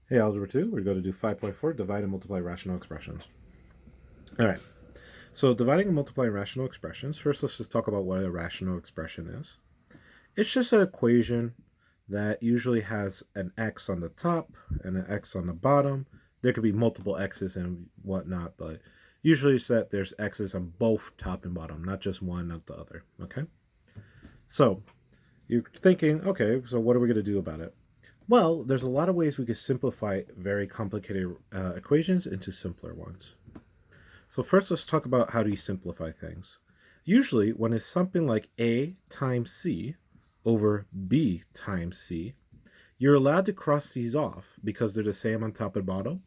Hey, Algebra 2, we're going to do 5.4, divide and multiply rational expressions. All right, so dividing and multiplying rational expressions. First, let's just talk about what a rational expression is. It's just an equation that usually has an x on the top and an x on the bottom. There could be multiple x's and whatnot, but usually it's that there's x's on both top and bottom, not just one, not the other, okay? So you're thinking, okay, so what are we going to do about it? Well, there's a lot of ways we could simplify very complicated equations into simpler ones. So first, let's talk about how do you simplify things. Usually, when it's something like A times C over B times C, you're allowed to cross these off because they're the same on top and bottom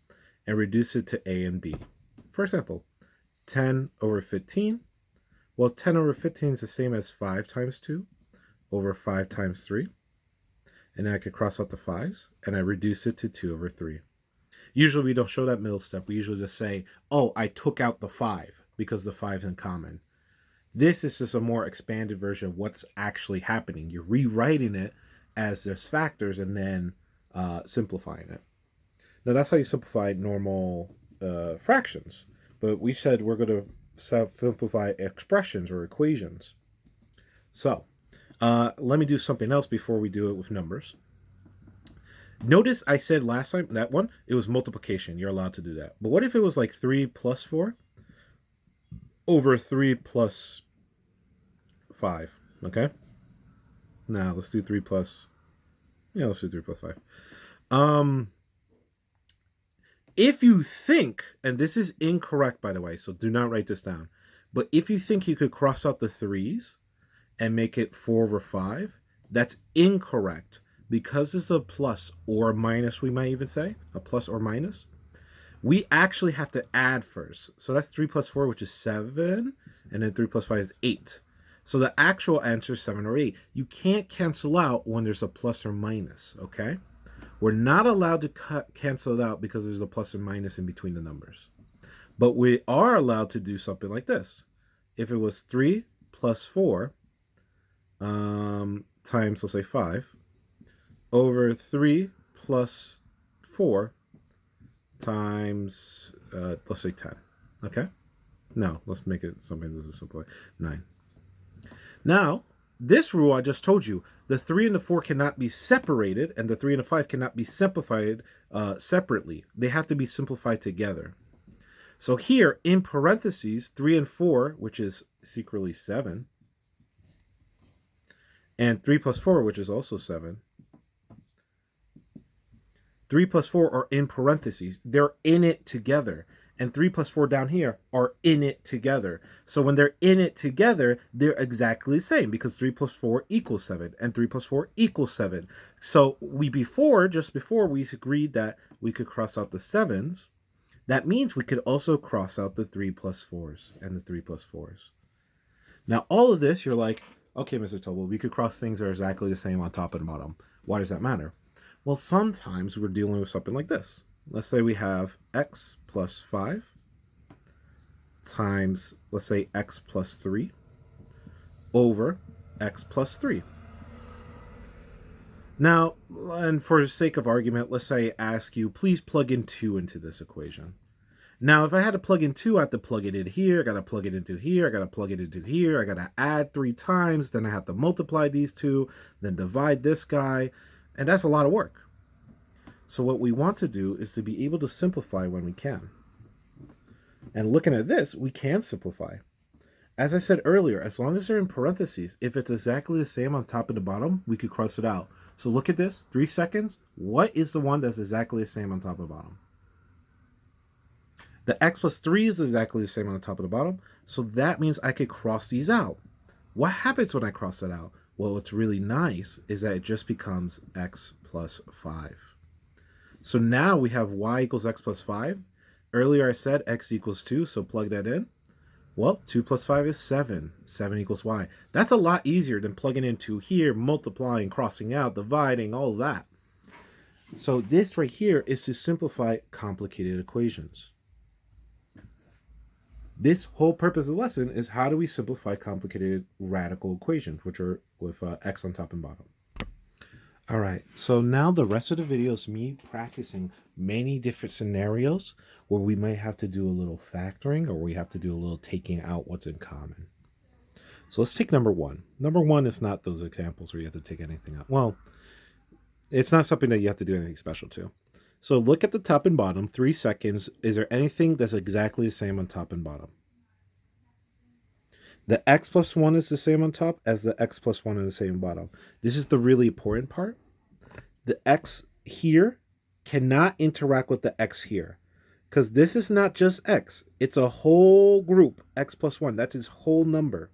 and reduce it to A and B. For example, 10 over 15. Well, 10 over 15 is the same as 5 times 2 over 5 times 3. And then I could cross out the 5's and I reduce it to 2 over 3. Usually we don't show that middle step. We usually just say, oh, I took out the 5 because the 5 is in common. This is just a more expanded version of what's actually happening. You're rewriting it as there's factors and then simplifying it. Now, that's how you simplify normal fractions. But we said we're going to simplify expressions or equations. So let me do something else before we do it with numbers. Notice I said last time, that one, it was multiplication. You're allowed to do that. But what if it was like 3 plus 4 over 3 plus 5? Okay? Now, let's do 3 plus... Yeah, let's do 3 plus 5. If you think, and this is incorrect, by the way, so do not write this down. But if you think you could cross out the 3's and make it 4 over 5, that's incorrect. Because it's a plus or a minus, we might even say, a plus or minus, we actually have to add first. So that's 3 plus 4, which is 7, and then 3 plus 5 is 8. So the actual answer is 7 or 8. You can't cancel out when there's a plus or minus, okay? We're not allowed to cancel it out because there's a plus or minus in between the numbers. But we are allowed to do something like this. If it was 3 plus 4 times, let's say 5, over 3 plus 4 times, let's say 10. Okay? No, let's make it something that's a simple 9. Now, this rule I just told you, the 3 and the 4 cannot be separated, and the 3 and the 5 cannot be simplified separately. They have to be simplified together. So here, in parentheses, 3 and 4, which is secretly 7, and 3 plus 4, which is also 7, 3 plus 4 are in parentheses. They're in it together. And 3 plus 4 down here are in it together. So when they're in it together, they're exactly the same because 3 plus 4 equals 7 and 3 plus 4 equals 7. So just before we agreed that we could cross out the 7's. That means we could also cross out the 3 plus 4's and the 3 plus 4's. Now all of this, you're like, okay, Mr. Tobel, we could cross things that are exactly the same on top and bottom. Why does that matter? Well, sometimes we're dealing with something like this. Let's say we have x plus 5 times, let's say, x plus 3 over x plus 3. Now, and for the sake of argument, let's say I ask you, please plug in 2 into this equation. Now, if I had to plug in 2, I have to plug it in here, I got to plug it into here, I got to plug it into here, I got to add 3 times, then I have to multiply these two, then divide this guy, and that's a lot of work. So what we want to do is to be able to simplify when we can. And looking at this, we can simplify. As I said earlier, as long as they're in parentheses, if it's exactly the same on top and the bottom, we could cross it out. So look at this, 3 seconds. What is the one that's exactly the same on top and bottom? The x plus 3 is exactly the same on the top and the bottom. So that means I could cross these out. What happens when I cross it out? Well, what's really nice is that it just becomes x plus 5. So now we have y equals x plus 5. Earlier I said x equals 2, so plug that in. Well, 2 plus 5 is 7. 7 equals y. That's a lot easier than plugging in 2 here, multiplying, crossing out, dividing, all that. So this right here is to simplify complicated equations. This whole purpose of the lesson is how do we simplify complicated radical equations, which are with x on top and bottom. All right, so now the rest of the video is me practicing many different scenarios where we might have to do a little factoring or we have to do a little taking out what's in common. So let's take number one. Number one is not those examples where you have to take anything out. Well, it's not something that you have to do anything special to. So look at the top and bottom, 3 seconds. Is there anything that's exactly the same on top and bottom? The x plus 1 is the same on top as the x plus 1 is the same bottom. This is the really important part. The x here cannot interact with the x here because this is not just x. It's a whole group, x plus 1. That's its whole number.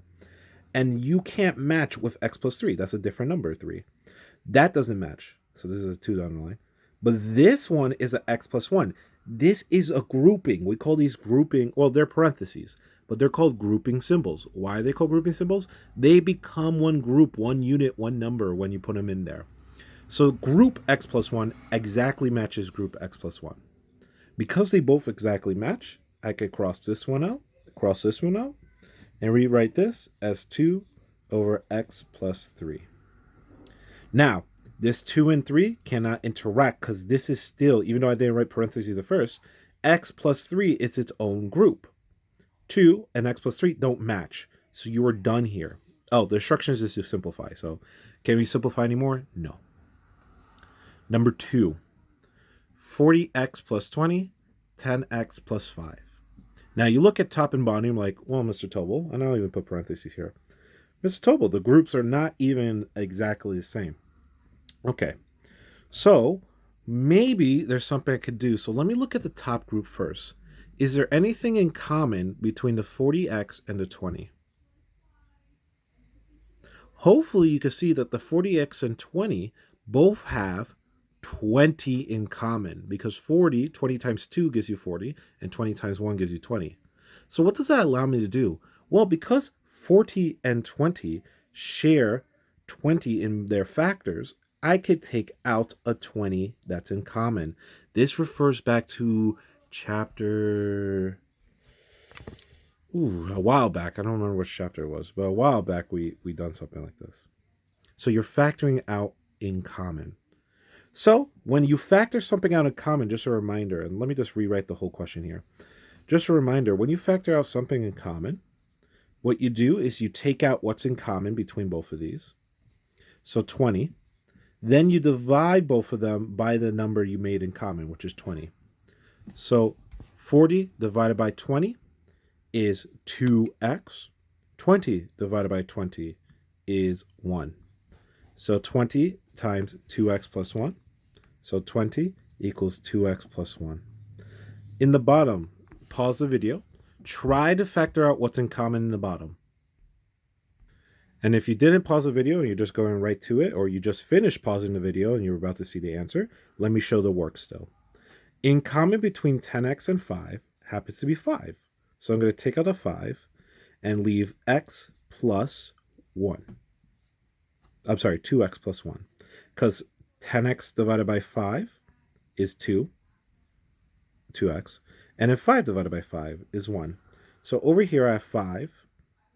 And you can't match with x plus 3. That's a different number, 3. That doesn't match. So this is a 2 down the line. But this one is an x plus 1. This is a grouping. We call these grouping, well, they're parentheses, but they're called grouping symbols. Why are they called grouping symbols? They become one group, one unit, one number when you put them in there. So group x plus 1 exactly matches group x plus 1. Because they both exactly match, I could cross this one out, cross this one out, and rewrite this as 2 over x plus 3. Now, this 2 and 3 cannot interact because this is still, even though I didn't write parentheses at first, x plus 3 is its own group. 2 and x plus 3 don't match. So you are done here. Oh, the instructions is to simplify. So can we simplify anymore? No. Number 2, 40x plus 20, 10x plus 5. Now you look at top and bottom, you're like, well, Mr. Tobel, and I'll even put parentheses here. Mr. Tobel, the groups are not even exactly the same. Okay, so maybe there's something I could do. So let me look at the top group first. Is there anything in common between the 40x and the 20? Hopefully you can see that the 40x and 20 both have 20 in common because 20 times 2 gives you 40 and 20 times 1 gives you 20. So what does that allow me to do? Well, because 40 and 20 share 20 in their factors, I could take out a 20 that's in common. This refers back to chapter... a while back. I don't remember which chapter it was, but a while back we done something like this. So you're factoring out in common. So when you factor something out in common, just a reminder, and let me just rewrite the whole question here. Just a reminder, when you factor out something in common, what you do is you take out what's in common between both of these. So 20. Then you divide both of them by the number you made in common, which is 20. So 40 divided by 20 is 2x. 20 divided by 20 is 1. So 20 times 2x plus 1. So 20 equals 2x plus 1. In the bottom, pause the video. Try to factor out what's in common in the bottom. And if you didn't pause the video and you're just going right to it, or you just finished pausing the video and you're about to see the answer, let me show the work still. In common between 10x and 5 happens to be 5. So I'm going to take out a 5 and leave x plus 1. I'm sorry, 2x plus 1. Because 10x divided by 5 is 2x. And then 5 divided by 5 is 1. So over here I have 5,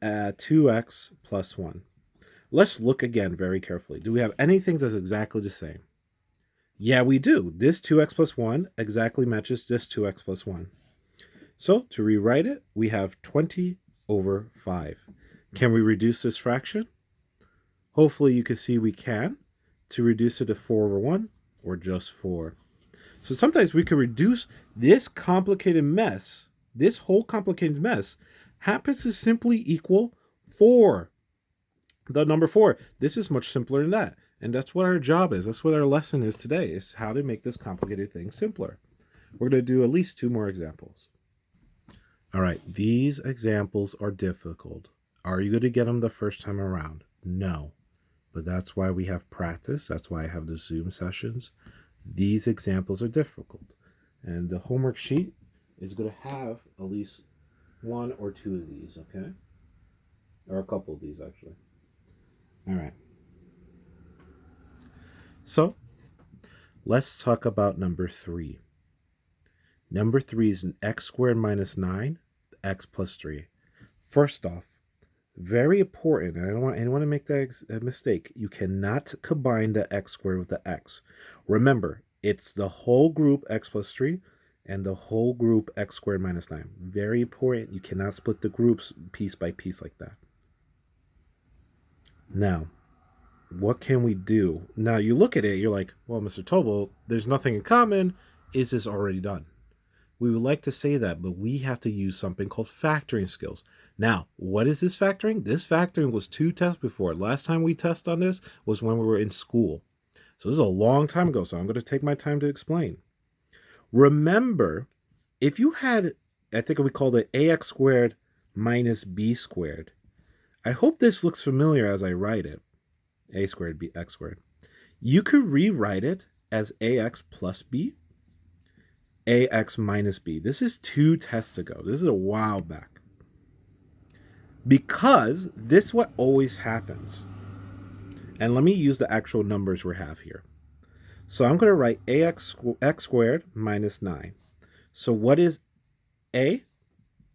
2x plus 1. Let's look again very carefully. Do we have anything that's exactly the same? Yeah, we do. This 2x plus 1 exactly matches this 2x plus 1. So to rewrite it, we have 20 over 5. Can we reduce this fraction? Hopefully you can see we can. To reduce it to 4 over 1 or just 4. So sometimes we can reduce this complicated mess. This whole complicated mess happens to simply equal 4. The number 4. This is much simpler than that. And that's what our job is. That's what our lesson is today, is how to make this complicated thing simpler. We're going to do at least 2 more examples. All right, these examples are difficult. Are you going to get them the first time around? No. But that's why we have practice. That's why I have the Zoom sessions. These examples are difficult. And the homework sheet is going to have at least 1 or 2 of these, okay? Or a couple of these, actually. All right. So, let's talk about number 3. Number 3 is an x squared minus 9, x plus 3. First off, Very important. I don't want anyone to make that mistake. You cannot combine the x squared with the x. Remember, it's the whole group x plus 3 and the whole group x squared minus 9. Very important. You cannot split the groups piece by piece like that. Now, what can we do? Now, you look at it, you're like, well, Mr. Tobel, there's nothing in common. Is this already done? We would like to say that, but we have to use something called factoring skills. Now, what is this factoring? This factoring was 2 tests before. Last time we tested on this was when we were in school. So this is a long time ago, so I'm going to take my time to explain. Remember, if you had, I think we called it ax squared minus b squared. I hope this looks familiar as I write it. A squared, b, x squared. You could rewrite it as ax plus b, ax minus b. This is 2 tests ago. This is a while back. Because this is what always happens. And let me use the actual numbers we have here. So I'm going to write x squared minus 9. So what is a?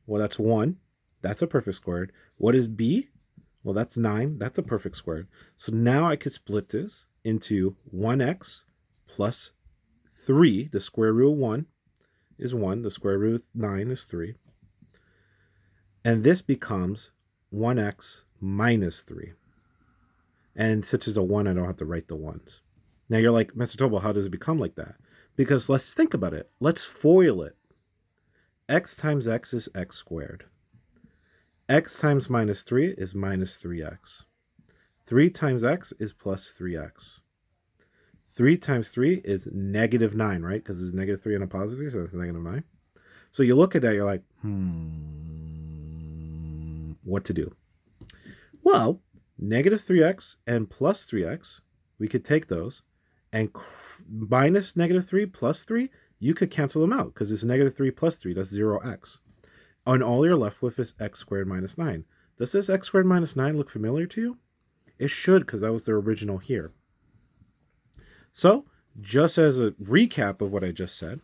Well, that's 1. That's a perfect squared. What is b? Well, that's 9. That's a perfect squared. So now I could split this into 1x plus 3. The square root of 1 is 1. The square root of 9 is 3. And this becomes 1x minus 3. And since it's a 1, I don't have to write the 1s. Now you're like, Mr. Tobel, how does it become like that? Because let's think about it. Let's FOIL it. X times x is x squared. X times minus 3 is minus 3x. 3 times x is plus 3x. 3 times 3 is negative 9, right? Because it's negative 3 and a positive 3, so it's negative 9. So you look at that, you're like, what to do? Well, negative 3x and plus 3x, we could take those, and minus negative 3 plus 3, you could cancel them out, because it's negative 3 plus 3, that's 0x. And all you're left with is x squared minus 9. Does this x squared minus 9 look familiar to you? It should, because that was the original here. So, just as a recap of what I just said,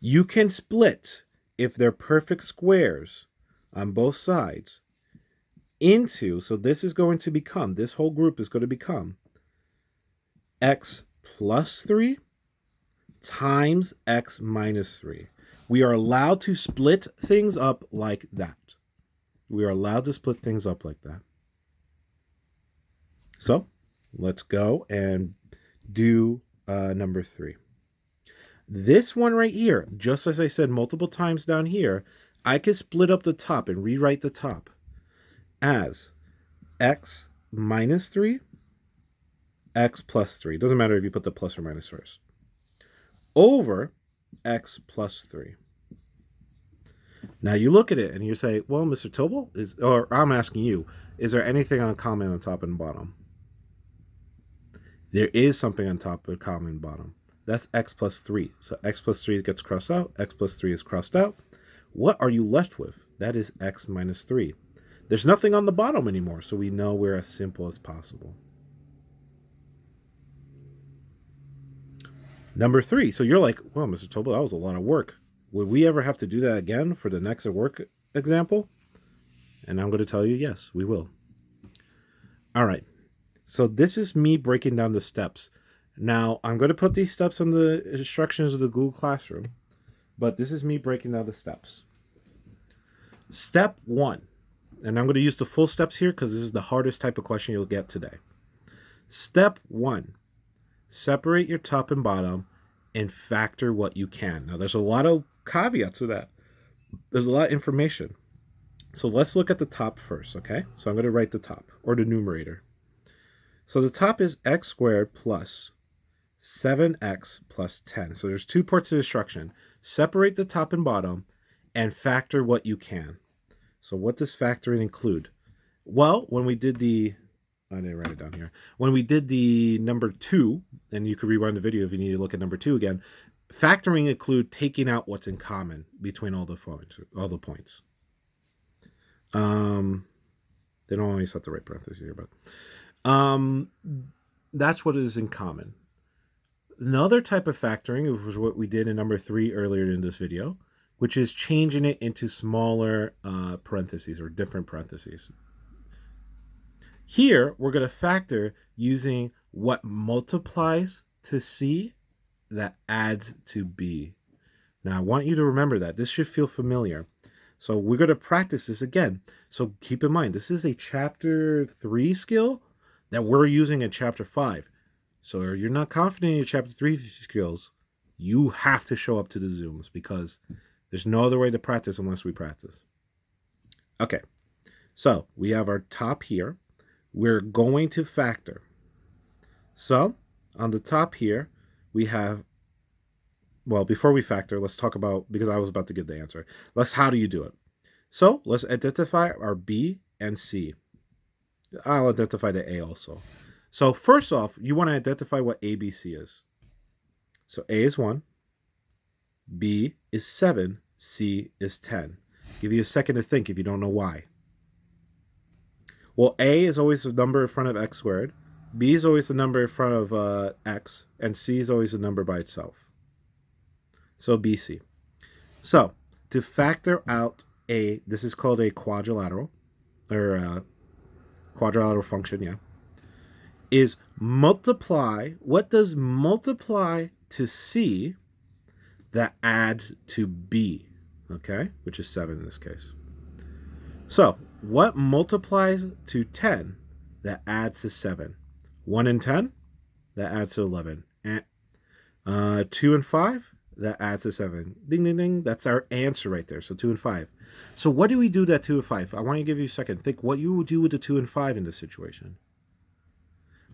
you can split, if they're perfect squares on both sides, into, so this is going to become, this whole group is going to become x plus 3 times x minus 3. We are allowed to split things up like that. We are allowed to split things up like that. So let's go and do number 3. This one right here, just as I said multiple times down here, I could split up the top and rewrite the top as x minus 3, x plus 3. Doesn't matter if you put the plus or minus first. Over x plus 3. Now you look at it and you say, well, Mr. Tobel, or I'm asking you, is there anything uncommon on top and bottom? There is something on top and common and bottom. That's x plus 3. So x plus 3 gets crossed out. X plus 3 is crossed out. What are you left with? That is x minus 3. There's nothing on the bottom anymore, so we know we're as simple as possible. Number 3. So you're like, well, Mr. Tobel, that was a lot of work. Would we ever have to do that again for the next work example? And I'm going to tell you, yes, we will. All right. So this is me breaking down the steps. Now, I'm going to put these steps on the instructions of the Google Classroom, but this is me breaking down the steps. Step 1, and I'm going to use the full steps here because this is the hardest type of question you'll get today. Step 1, separate your top and bottom and factor what you can. Now, there's a lot of caveats to that. There's a lot of information. So let's look at the top first, okay? So I'm going to write the top, or the numerator. So the top is x squared plus 7x plus 10. So there's 2 parts of the instruction. Separate the top and bottom and factor what you can. So what does factoring include? Well, when we did I didn't write it down here. When we did the number 2, and you could rewind the video if you need to look at number 2 again, factoring include taking out what's in common between all the points. They don't always have to write parentheses here, but that's what is in common. Another type of factoring, which was what we did in number 3 earlier in this video, which is changing it into smaller parentheses or different parentheses. Here, we're going to factor using what multiplies to C that adds to B. Now, I want you to remember that. This should feel familiar. So we're going to practice this again. So keep in mind, this is a Chapter 3 skill that we're using in Chapter 5. So if you're not confident in your Chapter 3 skills, you have to show up to the Zooms because there's no other way to practice unless we practice. Okay, so we have our top here. We're going to factor. So on the top here, we have, well, before we factor, let's talk about, because I was about to give the answer. How do you do it? So let's identify our B and C. I'll identify the A also. So first off, you want to identify what ABC is. So A is 1, B is 7, C is 10. Give you a second to think if you don't know why. Well, A is always the number in front of x squared, B is always the number in front of x, and C is always the number by itself. So BC. So to factor out A, this is called a quadrilateral, or quadrilateral function, yeah, is multiply. What does multiply to C that adds to B, okay, which is 7 in this case. So what multiplies to 10 that adds to 7? 1 and 10, that adds to 11. And 2 and 5, that adds to 7. Ding, ding, ding. That's our answer right there. So 2 and 5. So what do we do that 2 and 5? I want to give you a second. Think what you would do with the 2 and 5 in this situation.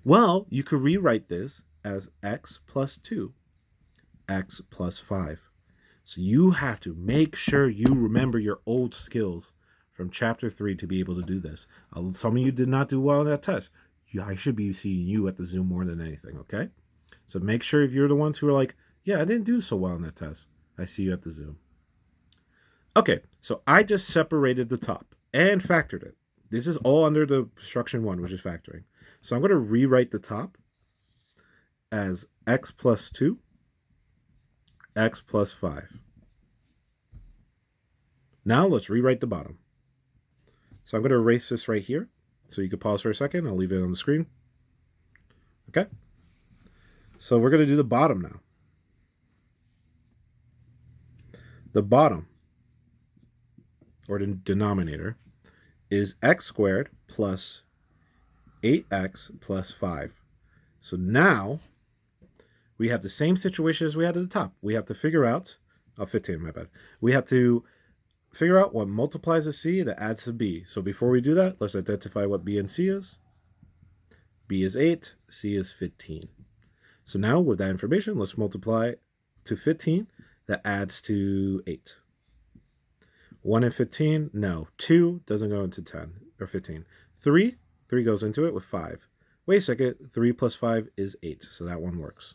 Well, you could rewrite this as x plus 2, x plus 5. So you have to make sure you remember your old skills from Chapter 3 to be able to do this. Some of you did not do well on that test. I should be seeing you at the Zoom more than anything, okay? So make sure if you're the ones who are like, yeah, I didn't do so well on that test, I see you at the Zoom. Okay, so I just separated the top and factored it. This is all under the instruction 1, which is factoring. So I'm going to rewrite the top as x plus 2, x plus 5. Now let's rewrite the bottom. So I'm going to erase this right here. So you can pause for a second. I'll leave it on the screen. Okay. So we're going to do the bottom now. The bottom, or the denominator, is x squared plus 8x plus 5. So now we have the same situation as we had at the top. We have to figure out, 15, my bad. We have to figure out what multiplies a C that adds to B. So before we do that, let's identify what B and C is. B is 8, C is 15. So now with that information, let's multiply to 15 that adds to 8. 1 and 15, no. 2 doesn't go into 10 or 15. 3 goes into it with 5. Wait a second, 3 plus 5 is 8, so that one works.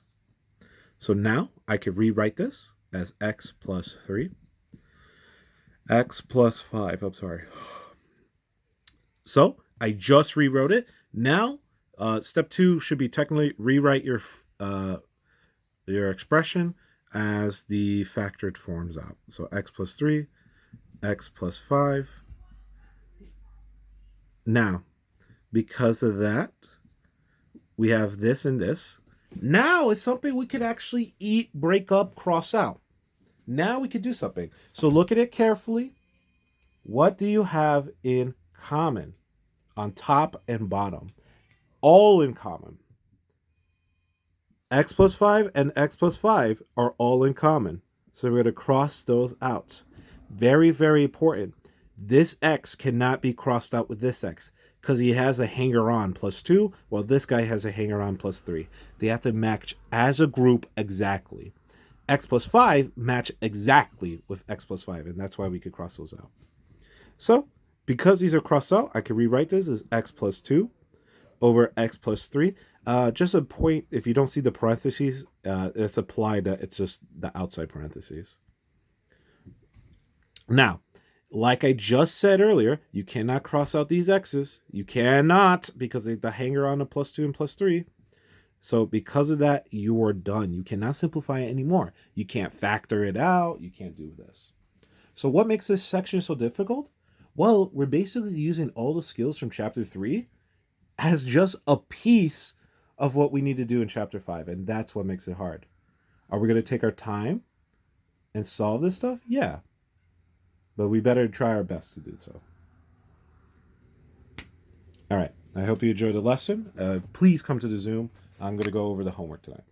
So now I could rewrite this as x plus 3, x plus 5, I'm sorry. So I just rewrote it. Now, step 2 should be technically rewrite your expression as the factored forms out. So x plus 3, x plus 5. Now, because of that, we have this and this. Now it's something we could actually break up, cross out. Now we could do something. So look at it carefully. What do you have in common on top and bottom? All in common. X plus 5 and x plus 5 are all in common. So we're going to cross those out. Very, very important. This x cannot be crossed out with this x because he has a hanger-on plus 2, while this guy has a hanger-on plus 3. They have to match as a group exactly. X plus 5 match exactly with x plus 5, and that's why we could cross those out. So, because these are crossed out, I can rewrite this as x plus 2 over x plus 3. Just a point, if you don't see the parentheses, it's applied that it's just the outside parentheses. Now, like I just said earlier, you cannot cross out these x's. You cannot, because the hanger on a plus 2 and plus 3. So because of that, you are done. You cannot simplify it anymore. You can't factor it out. You can't do this. So what makes this section so difficult? Well, we're basically using all the skills from chapter 3 as just a piece of what we need to do in chapter 5, and that's what makes it hard. Are we going to take our time and solve this stuff? Yeah. But we better try our best to do so. All right. I hope you enjoyed the lesson. Please come to the Zoom. I'm going to go over the homework tonight.